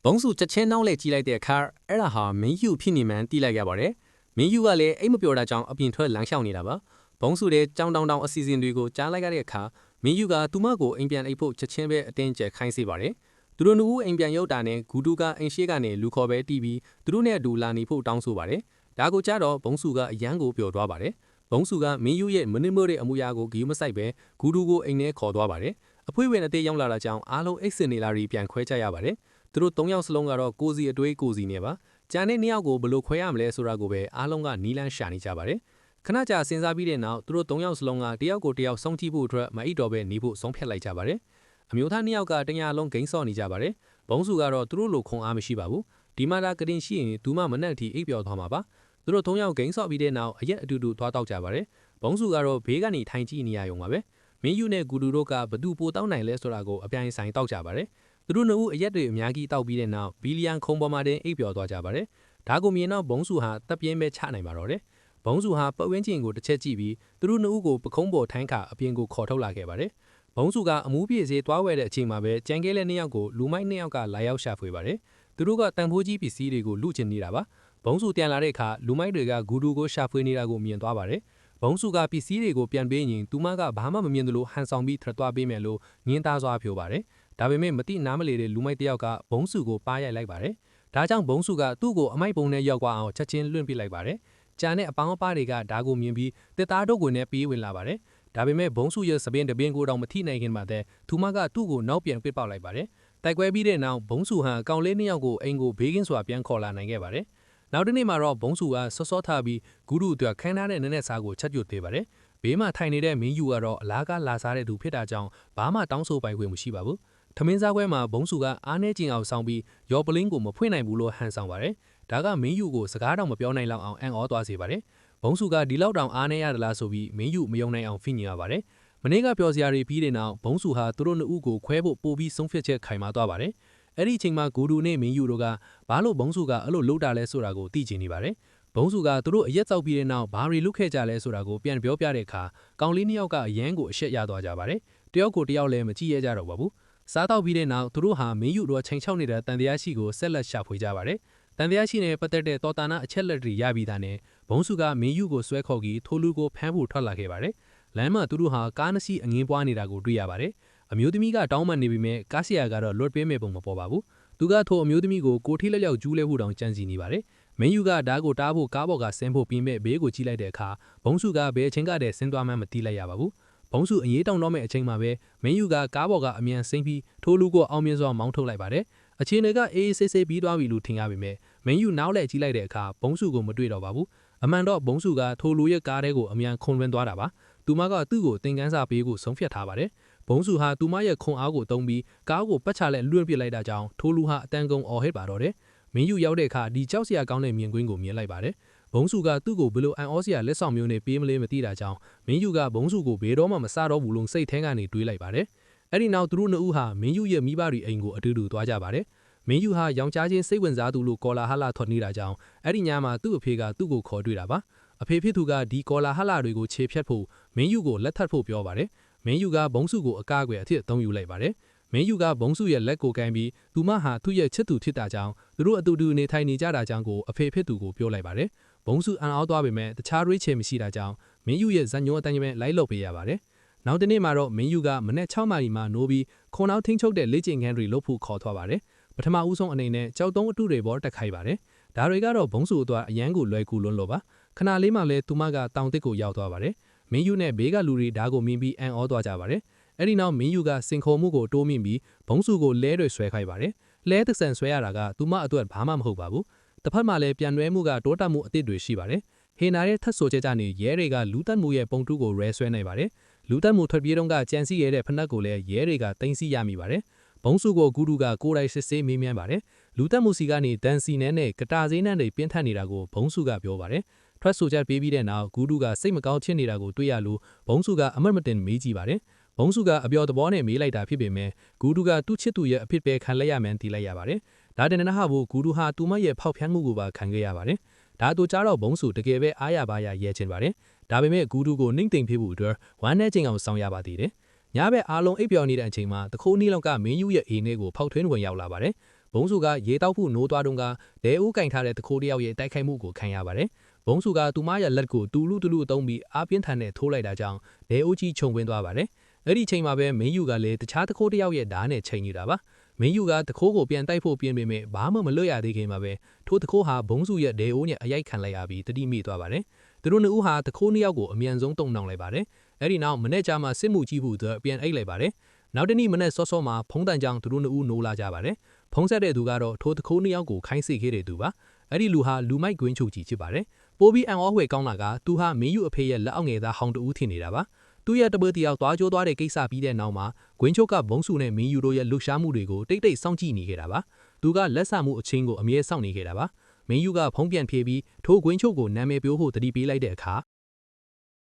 ဘုံစုချက်ချင်းနောက်လဲကြီးလိုက်တဲ့အခါအဲ့ဒါဟာမင်းယူဖြစ်နေမှန်းတီးလိုက်ရပါတယ်မင်းယူကလည်းအိမ်မပြောတာကြောင့်အပြင်ထွက်လမ်းလျှောက်နေတာပါဘုံစုတဲ့ကြောင်တောင်အစီအစဉ်တွေကိုကြားလိုက်ရတဲ့အခါမင်းယူကသူမကိုအိမ်ပြန်အိပ်ဖို့ချက်ချင်းပဲအတင်းကျပ်ခိုင်းစေပါတယ်သူတို့နှစ်ဦးအိမ်ပြန်ရောက်တာနဲ့ဂူတူကအိမ်ရှိကနေလူခေါ်ပဲတီးပြီးသူတို့နဲ့အတူလာနေဖို့တောင်းဆိုပါတယ်ဒါကိုကြတော့ဘုံစုကအရန်ကိုပျော်သွားပါတယ်ဘုံစုကမင်းယူရဲ့မနစ်မို့တဲ့အမူအရာကိုဂီယူမဆိုင်ပဲဂူတူကိုအိမ်ထဲခေါ်သွားပါတယ်အဖွေးဝင်အသေးရောက်လာတာကြောင့်အားလုံးအိတ်စင်နေလာပြီးပြန်ခွဲကြရပါတယ်သူတို့၃ယောက်စလုံးကတော့ကိုစီအတွေးကိုစီနဲ့ပါကြံတဲ့နှစ်ယောက်ကိုဘယ်လိုခွဲရမလဲဆိုတာကိုပဲအားလုံးကနီးလန်းရှာနေကြပါတယ်ခဏကြာစဉ်းစားပြီးတဲ့နောက်သူတို့၃ယောက်စလုံးကတယောက်ကိုတယောက်ဆုံးကြည့်ဖို့အတွက်မအိပ်တော့ပဲနေဖို့ဆုံးဖြတ်လိုက်ကြပါတယ်အမျိုးသားနှစ်ယောက်ကတညာလုံးဂိမ်းဆော့နေကြပါတယ်ဘုံစုကတော့သူတို့လိုခွန်အားမရှိပါဘူးဒီမှာဒါကတင်ရှိရင်သူမမနဲ့အထိအိပ်ပျော်သွားမှာပါသူတို့၃ယောက်ဂိမ်းဆော့ပြီးတဲ့နောက်အရက်အတူတူသွားတောက်ကြပါတယ်ဘုံစုကတော့ဘေးကနေထိုင်ကြည့်နေရရုံပါပဲမင်းယူနဲ့ဂူတူတို့ကဘသူပိုတောက်နိုင်လဲဆိုတာကိုအပြိုင်ဆိုင်တောက်ကြပါတယ်သူတို့နှစ်ဦးအရက်တွေအများကြီးတောက်ပြီးတဲ့နောက်ဘီလီယံခုံပေါ်မှာတင်အိပ်ပျော်သွားကြပါတယ်ဒါကိုမြင်တော့ဘုံစုဟာတပ်ပြင်းပဲချနိုင်ပါတော့တယ်ဘုံစုဟာပတ်ဝန်းကျင်ကိုတစ်ချက်ကြည့်ပြီးသူတို့နှစ်ဦးကိုပခုံးပေါ်ထိုင်းခါအပြင်ကိုခေါ်ထုတ်လာခဲ့ပါတယ်ဘုံစုကအမူးပြည့်စေးသွားဝဲတဲ့အချိန်မှာပဲကြံကဲတဲ့နှစ်ယောက်ကိုလူမိုက်နှစ်ယောက်ကလာရောက်ရှာဖွေပါတယ်သူတို့ကတန်ဖိုးကြီးပစ္စည်းတွေကိုလူချင်နေတာပါဘုံစုပြန်လာတဲ့အခါလူမိုက်တွေကဂူတူကိုရှာဖွေနေတာကိုမြင်သွားပါတယ်ဘုံစုကပစ္စည်းတွေကိုပြန်ပေးရင်သူမကဘာမှမမြင်သလိုဟန်ဆောင်ပြီးထွက်သွားပေးမယ်လို့ငင်းသားစွာပြောပါတယ်ဒါပေမဲ့မတိနားမလေတဲ့လူမိုက်တယောက်ကဘုံစုကိုပါရိုက်လိုက်ပါတယ်ဒါကြောင့်ဘုံစုကသူ့ကိုအမိုက်ပုံနဲ့ရောက်သွားအောင်ချက်ချင်းလွှင့်ပစ်လိုက်ပါတယ်ကြံတဲ့အပေါင်းအပါတွေကဒါကိုမြင်ပြီးတစ်သားတို့ကိုနဲ့ပြေးဝင်လာပါတယ်ဒါပေမဲ့ဘုံစုရဲ့စပင်းတပင်းကိုတော့မထိနိုင်ခင်မှာတဲ့သူမကသူ့ကိုနောက်ပြန်ပစ်ပေါက်လိုက်ပါတယ်တိုက်ပွဲပြီးတဲ့နောက်ဘုံစုဟန်အကောင်လေးနှစ်ယောက်ကိုအိမ်ကိုဘေးကင်းစွာပြန်ခေါ်လာနိုင်ခဲ့ပါတယ်နောက်တစ်နေ့မှာတော့ဘုံစုကစောစောထားပြီးဂူရုအတွက်ခန်းထားတဲ့နက်နက်စားကိုချက်ကျွတ်သေးပါတယ်ဘေးမှာထိုင်နေတဲ့မင်းယူကတော့အလားကလာစားတဲ့သူဖြစ်တာကြောင့်ဘာမှတောင်းဆိုပိုင်ခွင့်မရှိပါဘူးထမင်းစားပွဲမှာဘုံစုကအားနေကျင်အောင်ဆောင်ပြီးရော်ပလင်းကိုမဖွင့်နိုင်ဘူးလို့ဟန်ဆောင်ပါတယ်ဒါကမင်းယူကိုစကားတောင်မပြောနိုင်လောက်အောင်အံ့ဩသွားစေပါတယ်ဘုံစုကဒီလောက်တောင်အားနေရသလားဆိုပြီးမင်းယူမယုံနိုင်အောင်ဖိညင်ရပါတယ်မနေ့ကပျော်စရာတွေပြီးတဲ့နောက်ဘုံစုဟာသူတို့နှစ်ဦးကိုခွဲဖို့ပို့ပြီးဆုံးဖြတ်ချက်ခိုင်မာသွားပါတယ်အဲ့ဒီအချိန်မှာဂူဒူနဲ့မင်းယူတို့ကဘာလို့ဘုံစုကအဲ့လိုလှုပ်တာလဲဆိုတာကိုသိချင်နေပါတယ်ဘုံစုကသူတို့အရက်ကြောက်ပြီးတဲ့နောက်ဘာတွေလုပ်ခဲ့ကြလဲဆိုတာကိုပြန်ပြောပြတဲ့အခါကောင်လေးနှစ်ယောက်ကအရန်ကိုအရှက်ရသွားကြပါတယ်တယောက်ကိုတယောက်လည်းမကြည့်ရကြတော့ပါဘူးစားတော့ပြီးတဲ့နောက်သူတို့ဟာမင်းယူတို့ချိန်ချောက်နေတဲ့တန်တရားရှိကိုဆက်လက်ရှာဖွေကြပါတယ်တန်တရားရှိနဲ့ပတ်သက်တဲ့တော်တာနာအချက်လက်တွေရပြီးသားနဲ့ဘုံစုကမင်းယူကိုဆွဲခေါ်ပြီးထိုးလူကိုဖမ်းဖို့ထွက်လာခဲ့ပါတယ်လမ်းမှာသူတို့ဟာကားနှစ်စီးအငင်းပွားနေတာကိုတွေ့ရပါတယ်အမျိုးသမီးကတောင်းပန်နေပေမဲ့ကားဆရာကတော့လွတ်ပေးမဲ့ပုံမပေါ်ပါဘူးသူကထိုအမျိုးသမီးကိုကိုထိလက်ရောက်ကျူးလဲဖို့တောင်ကြံစီနေပါတယ်မင်းယူကဓာတ်ကိုတားဖို့ကားပေါ်ကဆင်းဖို့ပြီးမဲ့ဘေးကိုကြည့်လိုက်တဲ့အခါဘုံစုကဘယ်အချိန်ကတည်းဆင်းသွားမှမသိလိုက်ရပါဘူးဘုံစုအရေးတောင်တော့မဲ့အချိန်မှာပဲမင်းယူကကားပေါ်ကအမြန်ဆင်းပြီးထိုလူကိုအောင်မြင်စွာမောင်းထုတ်လိုက်ပါတယ်အခြေအနေကအေးအေးဆေးဆေးပြီးသွားပြီလို့ထင်ရပေမဲ့မင်းယူနောက်လဲကြည့်လိုက်တဲ့အခါဘုံစုကိုမတွေ့တော့ပါဘူးအမှန်တော့ဘုံစုကထိုလူရဲ့ကားထဲကိုအမြန်ခုန်လွှမ်းသွားတာပါသူမကသူ့ကိုသင်ခန်းစာပေးဖို့ဆုံးဖြတ်ထားပါတယ်ဘုံစုဟာသူမရဲ့ခွန်အားကိုတုံးပြီးကားကိုပတ်ချလက်လွှင့်ပစ်လိုက်တာကြောင့်ထိုလူဟာအတန်ကုန်အော်ဟစ်ပါတော့တယ်မင်းယူရောက်တဲ့အခါဒီကြောက်စရာကောင်းတဲ့မြင်ကွင်းကိုမြင်လိုက်ပါတယ်ဘုံစုကသူ့ကိုဘယ်လိုအန်အောစရာလက်ဆောင်မျိုးနဲ့ပေးမလဲမသိတာကြောင့်မင်းယူကဘုံစုကိုဘယ်တော့မှမစားတော့ဘူးလို့စိတ်ထဲကနေတွေးလိုက်ပါတယ်အဲ့ဒီနောက်သူတို့နှစ်ဦးဟာမင်းယူရဲ့မိဘတွေအိမ်ကိုအတူတူသွားကြပါတယ်မင်းယူဟာရောင်ချချင်းစိတ်ဝင်စားသူလို့ကော်လာဟလထွက်နေတာကြောင့်အဲ့ဒီညမှာသူ့အဖေကသူ့ကိုခေါ်တွေ့တာပါအဖေဖြစ်သူကဒီကော်လာဟလတွေကိုခြေဖြတ်ဖို့မင်းယူကိုလက်ထပ်ဖို့ပြောပါတယ်မင်းယူကဘုံစုကိုအကားအကွယ်အဖြစ်အသုံးယူလိုက်ပါတယ်မင်းယူကဘုံစုရဲ့လက်ကိုကန်ပြီးသူမဟာသူ့ရဲ့ချစ်သူဖြစ်တာကြောင့်သူတို့အတူတူနေထိုင်နေကြတာကြောင့်ကိုအဖေဖြစ်သူကိုပြောလိုက်ပါတယ်ဘုံစုအံ့ဩသွားပေမဲ့တခြားရွေးချယ်မရှိတာကြောင့်မင်းယူရဲ့ဇညုံအတိုင်းပဲလိုက်လုပ်ပေးရပါတယ်နောက်တနေ့မှာတော့မင်းယူကမနေ့6မာရီမှာနိုးပြီးခွန်နောက်ထင်းချုပ်တဲ့လေ့ကျင့်ခန်းတွေလုပ်ဖို့ခေါ်သွားပါတယ်ပထမဦးဆုံးအနေနဲ့ကြောက်တုံးအတုတွေပေါ်တက်ခိုက်ပါတယ်ဒါတွေကတော့ဘုံစုအတွက်အရန်ကိုလွယ်ကူလွန်းလို့ပါခဏလေးမှလည်းသူမကတောင်တစ်ကိုရောက်သွားပါတယ်မင်းယူနဲ့ဘေးကလူတွေဓာတ်ကိုမြင်ပြီးအံ့ဩသွားကြပါတယ်အဲ့ဒီနောက်မင်းယူကစင်ခေါ်မှုကိုတိုးမြင့်ပြီးဘုံစုကိုလဲတွေဆွဲခိုက်ပါတယ်လဲသဆန်ဆွဲရတာကသူမအတွက်ဘာမှမဟုတ်ပါဘူးတစ်ဖက်မှာလည်းပြန်လွဲမှုကတိုးတက်မှုအသစ်တွေရှိပါတယ်ဟေနာရဲ့ထတ်ဆိုချက်ကြနေရဲတွေကလူတက်မှုရဲ့ပုံတူးကိုရဲဆွဲနိုင်ပါတယ်လူတက်မှုထွက်ပြေးတော့ကကြံစီရတဲ့ဖနက်ကိုလည်းရဲတွေကတင်စီရမိပါတယ်ဘုံစုကိုဂူတူကကိုယ်တိုင်စစ်ဆေးမေးမြန်းပါတယ်လူတက်မှုစီကနေဒန်စီနန်းနဲ့ကတာဈေးနန်းတွေပြင်းထန်နေတာကိုဘုံစုကပြောပါတယ်ထွက်ဆိုချက်ပေးပြီးတဲ့နောက်ဂူတူကစိတ်မကောင်းဖြစ်နေတာကိုတွေ့ရလို့ဘုံစုကအမတ်မတင်မေးကြည့်ပါတယ်ဘုံစုကအပြော်သဘောနဲ့မေးလိုက်တာဖြစ်ပေမဲ့ဂူတူကသူ့ချစ်သူရဲ့အဖြစ်ပဲခံလိုက်ရမှန်းသိလိုက်ရပါတယ်ဒါတင်နဟဘိုဂူတူဟာသူမရဲ့ဖောက်ဖျက်မှုကိုပါခံခဲ့ရပါတယ်ဒါတို့ကြတော့ဘုံစုတကယ်ပဲအားရပါရရဲချင်ပါတယ်ဒါပေမဲ့ဂူတူကိုနှိမ့်သိမ့်ဖြစ်ဖို့အတွက်ဝမ်းနဲ့ချိန်အောင်ဆောင်ရပါသေးတယ်ညဘက်အားလုံးအိပ်ပျော်နေတဲ့အချိန်မှာတခိုးနီးလောက်ကမင်းယူရဲ့အိမ်ထဲကိုဖောက်ထွင်းဝင်ရောက်လာပါတယ် ဘုံစုကရေတောက်ဖို့နိုးသွားတုန်းကဒဲဦးကင်ထားတဲ့တခိုးတယောက်ရဲ့တိုက်ခိုက်မှုကိုခံရပါတယ်ဘုံစုကသူမရဲ့လက်ကိုတူလူအုံးပြီးအားပြင်းထန်နဲ့ထိုးလိုက်တာကြောင့်ဒဲဦးကြီးခြုံဝင်းသွားပါတယ်အဲ့ဒီချိန်မှာပဲမင်းယူကလည်းတခြားတခိုးတယောက်ရဲ့ဓာတ်နဲ့ချိန်နေတာပါမင်းယူကတခိုးကိုပြန်တိုက်ဖို့ပြင်ပေမဲ့ဘာမှမလွတ်ရသေးခင်မှာပဲထိုးတခိုးဟာဘုံစုရဲ့ဒဲဦးနဲ့အရိုက်ခံလိုက်ရပြီးတတိမိသွားပါတယ်သူတို့နှစ်ဦးဟာတခိုးနှစ်ယောက်ကိုအမြန်ဆုံးတုံနှောင်လိုက်ပါတယ်အဲ့ဒီနောက်မနေ့ကမှစစ်မှုကြီးဖို့အတွက်ပြန်အိတ်လိုက်ပါတယ်နောက်တနေ့မနေ့စောစောမှာဖုံးတန်ကြောင်သူတို့နှစ်ဦးနိုးလာကြပါတယ်ဖုံးဆက်တဲ့သူကတော့ထိုးတခိုးနှစ်ယောက်ကိုခိုင်းစေခဲ့တဲ့သူပါအဲ့ဒီလူဟာလူမိုက်ကွင်းချုပ်ကြီးဖြစ်ပါတယ်ပိုးပြီးအံ့ဩဖွယ်ကောင်းတာကသူဟာမင်းယူအဖေရဲ့လက်အောက်ငယ်သားဟောင်းတူးထင်နေတာပါသူရဲ့တပည့်တယောက်သွားကြိုးသွားတဲ့ကိစ္စပြီးတဲ့နောက်မှာဂွင်းချုပ်ကဘုံစုနဲ့မင်းယူတို့ရဲ့လှုပ်ရှားမှုတွေကိုတိတ်တိတ်စောင့်ကြည့်နေခဲ့တာပါသူကလက်ဆမှုအချင်းကိုအမြဲစောင့်နေခဲ့တာပါမင်းယူကဖုံးပြန်ဖြေပြီးထိုးဂွင်းချုပ်ကိုနာမည်ပြိုးဖို့တတိပေးလိုက်တဲ့အခါ